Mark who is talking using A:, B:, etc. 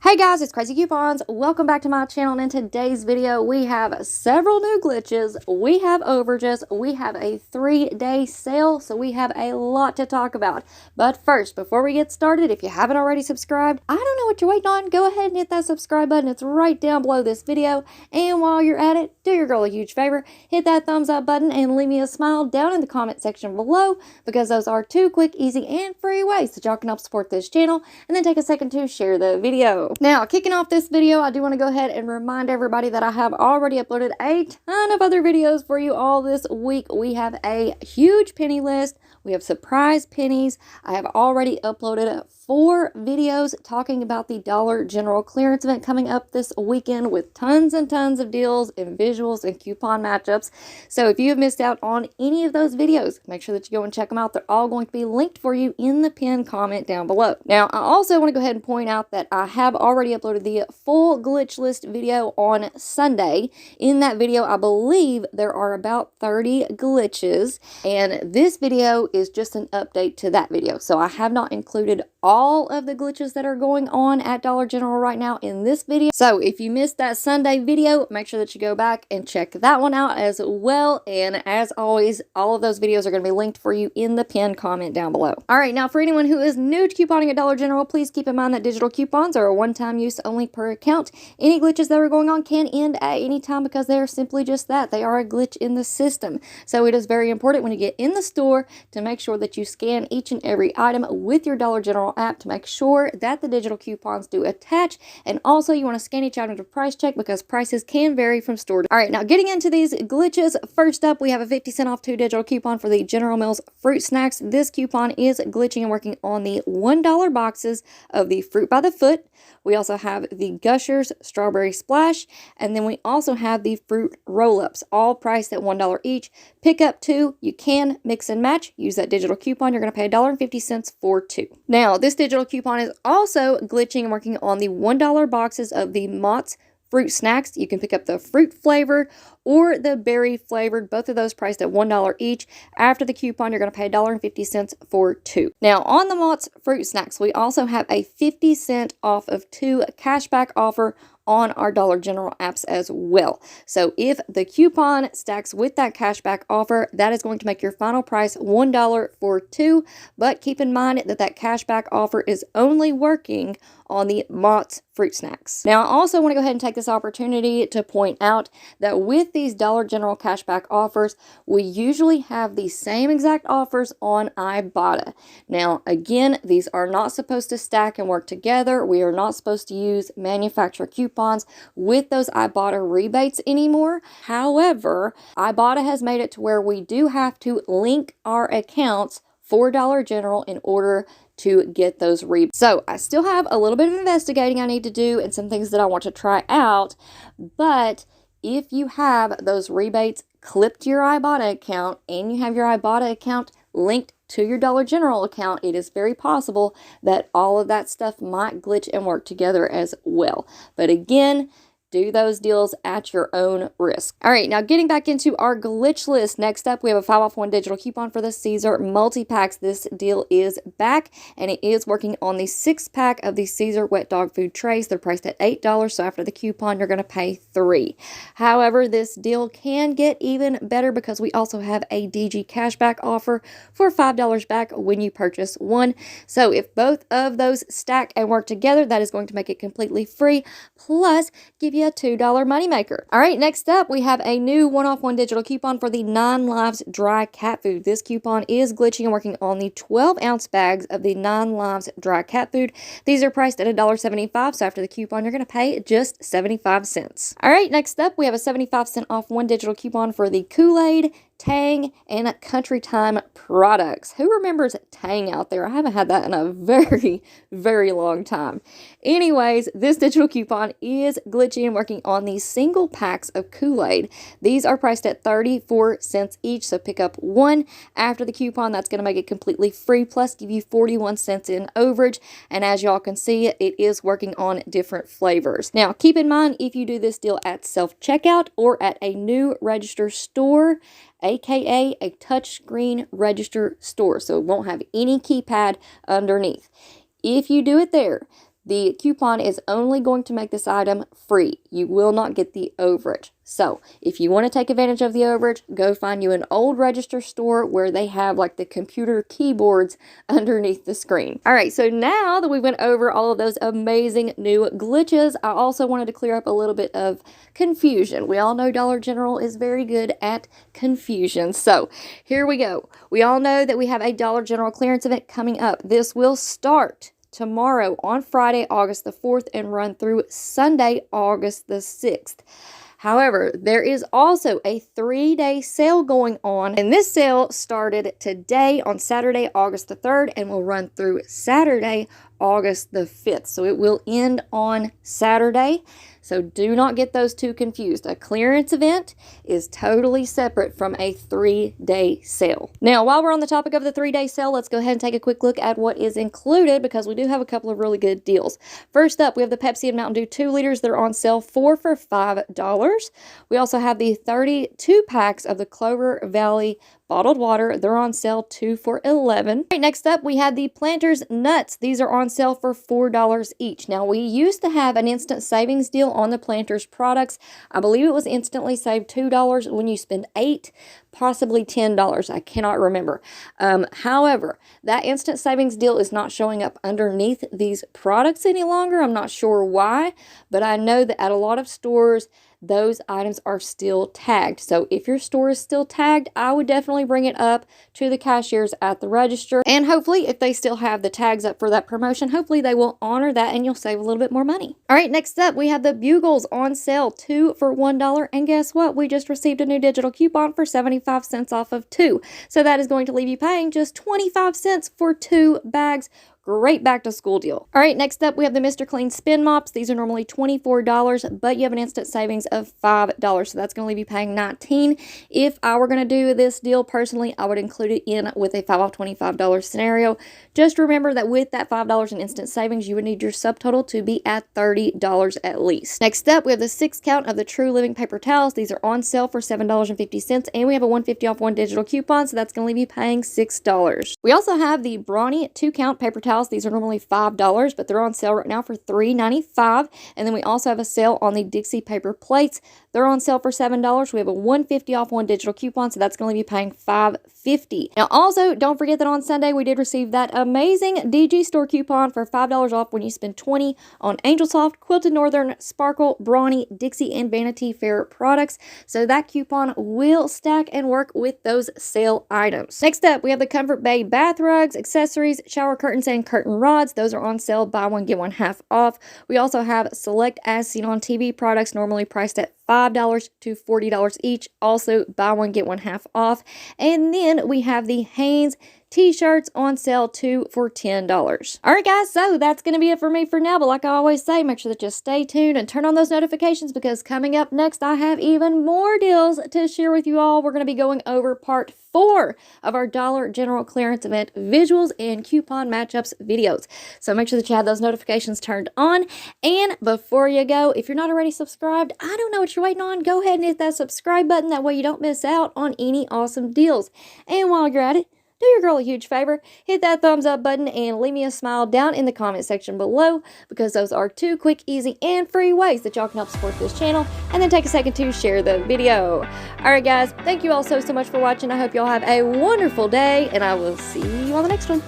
A: Hey guys, it's Crazy Coupons. Welcome back to my channel, and in today's video we have several new glitches, we have overages, we have a 3-day sale, so we have a lot to talk about. But first, before we get started, if you haven't already subscribed, I don't know what you're waiting on. Go ahead and hit that subscribe button. It's right down below this video. And while you're at it, do your girl a huge favor, hit that thumbs up button and leave me a smile down in the comment section below, because those are 2 quick, easy, and free ways that y'all can help support this channel, and then take a second to share the video. Now, kicking off this video, I do want to go ahead and remind everybody that I have already uploaded a ton of other videos for you all this week. We have a huge penny list. We have surprise pennies. I have already uploaded 4 videos talking about the Dollar General clearance event coming up this weekend with tons and tons of deals and visuals and coupon matchups. So if you have missed out on any of those videos, make sure that you go and check them out. They're all going to be linked for you in the pinned comment down below. Now, I also want to go ahead and point out that I have already uploaded the full glitch list video on Sunday. In that video, I believe there are about 30 glitches, and this video is just an update to that video. So I have not included all of the glitches that are going on at Dollar General right now in this video. So if you missed that Sunday video, make sure that you go back and check that one out as well. And as always, all of those videos are going to be linked for you in the pinned comment down below. All right, now for anyone who is new to couponing at Dollar General, please keep in mind that digital coupons are a one-time use only per account. Any glitches that are going on can end at any time because they are simply just that. They are a glitch in the system. So it is very important when you get in the store to make sure that you scan each and every item with your Dollar General app to make sure that the digital coupons do attach. And also you want to scan each item to price check because prices can vary from store to. All right, now getting into these glitches, first up we have a 50-cent off 2 digital coupon for the General Mills fruit snacks. This coupon is glitching and working on the $1 boxes of the Fruit by the Foot. We also have the Gushers Strawberry Splash, and then we also have the fruit roll-ups, all priced at $1 each. Pick up 2. You can mix and match. Use that digital coupon. You're going to pay $1.50 for 2. Now, this digital coupon is also glitching and working on the $1 boxes of the Mott's fruit snacks. You can pick up the fruit flavored or the berry flavored, both of those priced at $1 each. After the coupon, you're going to pay $1.50 for 2. Now, on the Mott's fruit snacks, we also have a 50-cent off of 2 cashback offer on our Dollar General apps as well. So if the coupon stacks with that cashback offer, that is going to make your final price $1 for 2. But keep in mind that that cashback offer is only working on the Mott's fruit snacks. Now, I also want to go ahead and take this opportunity to point out that with these Dollar General cashback offers, we usually have the same exact offers on Ibotta. Now, again, these are not supposed to stack and work together. We are not supposed to use manufacturer coupons with those Ibotta rebates anymore. However, Ibotta has made it to where we do have to link our accounts for Dollar General in order to get those rebates. So I still have a little bit of investigating I need to do and some things that I want to try out, but if you have those rebates clipped to your Ibotta account and you have your Ibotta account linked to your Dollar General account, it is very possible that all of that stuff might glitch and work together as well. But again, do those deals at your own risk. All right, now getting back into our glitch list. Next up, we have a 5-off-1 digital coupon for the Caesar multi-packs. This deal is back, and it is working on the 6-pack of the Caesar wet dog food trays. They're priced at $8, so after the coupon, you're going to pay $3. However, this deal can get even better because we also have a DG cashback offer for $5 back when you purchase 1. So if both of those stack and work together, that is going to make it completely free, plus give you a $2 moneymaker. All right, next up, we have a new 1-off-1 digital coupon for the 9 Lives dry cat food. This coupon is glitching and working on the 12-ounce bags of the 9 Lives dry cat food. These are priced at $1.75, so after the coupon, you're going to pay just 75 cents. All right, next up, we have a 75-cent off 1 digital coupon for the KoolAid, Tang, and Country Time products. Who remembers Tang out there? I haven't had that in a very, very long time. Anyways, this digital coupon is glitchy and working on these single packs of KoolAid. These are priced at 34 cents each, so pick up 1. After the coupon, that's going to make it completely free, plus give you 41 cents in overage. And as y'all can see, it is working on different flavors. Now, keep in mind, if you do this deal at self-checkout or at a new register store, aka a touchscreen register store, so it won't have any keypad underneath. If you do it there, the coupon is only going to make this item free. You will not get the overage. So if you want to take advantage of the overage, go find you an old register store where they have like the computer keyboards underneath the screen. All right, so now that we went over all of those amazing new glitches, I also wanted to clear up a little bit of confusion. We all know Dollar General is very good at confusion. So here we go. We all know that we have a Dollar General clearance event coming up. This will start tomorrow on Friday, August the 4th and run through Sunday, August the 6th. However, there is also a 3-day sale going on, and this sale started today on Saturday, August the 3rd, and will run through Saturday, August the 5th. So it will end on Saturday. So do not get those two confused. A clearance event is totally separate from a 3-day sale. Now, while we're on the topic of the 3-day sale, let's go ahead and take a quick look at what is included because we do have a couple of really good deals. First up, we have the Pepsi and Mountain Dew 2 liters. They're on sale 4 for $5. We also have the 32 packs of the Clover Valley bottled water. They're on sale 2 for $11. All right, next up, we have the Planters Nuts. These are on sale for $4 each. Now, we used to have an instant savings deal on the Planters products. I believe it was instantly saved $2 when you spend $8, possibly $10. I cannot remember. However, that instant savings deal is not showing up underneath these products any longer. I'm not sure why, but I know that at a lot of stores, those items are still tagged. So if your store is still tagged, I would definitely bring it up to the cashiers at the register. And hopefully, if they still have the tags up for that promotion, hopefully they will honor that and you'll save a little bit more money. All right, next up, we have the Bugles on sale 2 for $1. And guess what? We just received a new digital coupon for 75 cents off of 2. So that is going to leave you paying just 25 cents for 2 bags. Great back to school deal. All right, next up we have the Mr. Clean Spin Mops. These are normally $24, but you have an instant savings of $5. So that's going to leave you paying $19. If I were going to do this deal personally, I would include it in with a 5 off $25 scenario. Just remember that with that $5 in instant savings, you would need your subtotal to be at $30 at least. Next up, we have the 6 count of the True Living paper towels. These are on sale for $7.50, and we have a $1.50 off 1 digital coupon, so that's going to leave you paying $6. We also have the Brawny 2 count paper towels. These are normally $5, but they're on sale right now for $3.95. And then we also have a sale on the Dixie paper plates. They're on sale for $7. We have a $1.50 off 1 digital coupon, so that's going to leave you paying $5.50. Now, also, don't forget that on Sunday, we did receive that amazing DG store coupon for $5 off when you spend $20 on Angel Soft, Quilted Northern, Sparkle, Brawny, Dixie, and Vanity Fair products. So that coupon will stack and work with those sale items. Next up, we have the Comfort Bay bath rugs, accessories, shower curtains, and curtain rods. Those are on sale, buy one, get one half off. We also have select As Seen on TV products, normally priced at $5 to $40 each. Also, buy one, get one half off. And then we have the Hanes t-shirts on sale 2 for $10. All right, guys, so that's going to be it for me for now. But like I always say, make sure that you stay tuned and turn on those notifications because coming up next, I have even more deals to share with you all. We're going to be going over part 4 of our Dollar General clearance event visuals and coupon matchups videos. So make sure that you have those notifications turned on. And before you go, if you're not already subscribed, I don't know what you're waiting on. Go ahead and hit that subscribe button. That way you don't miss out on any awesome deals. And while you're at it, do your girl a huge favor, hit that thumbs up button and leave me a smile down in the comment section below because those are 2 quick, easy, and free ways that y'all can help support this channel. And then take a second to share the video. Alright guys, thank you all so much for watching. I hope y'all have a wonderful day and I will see you on the next one.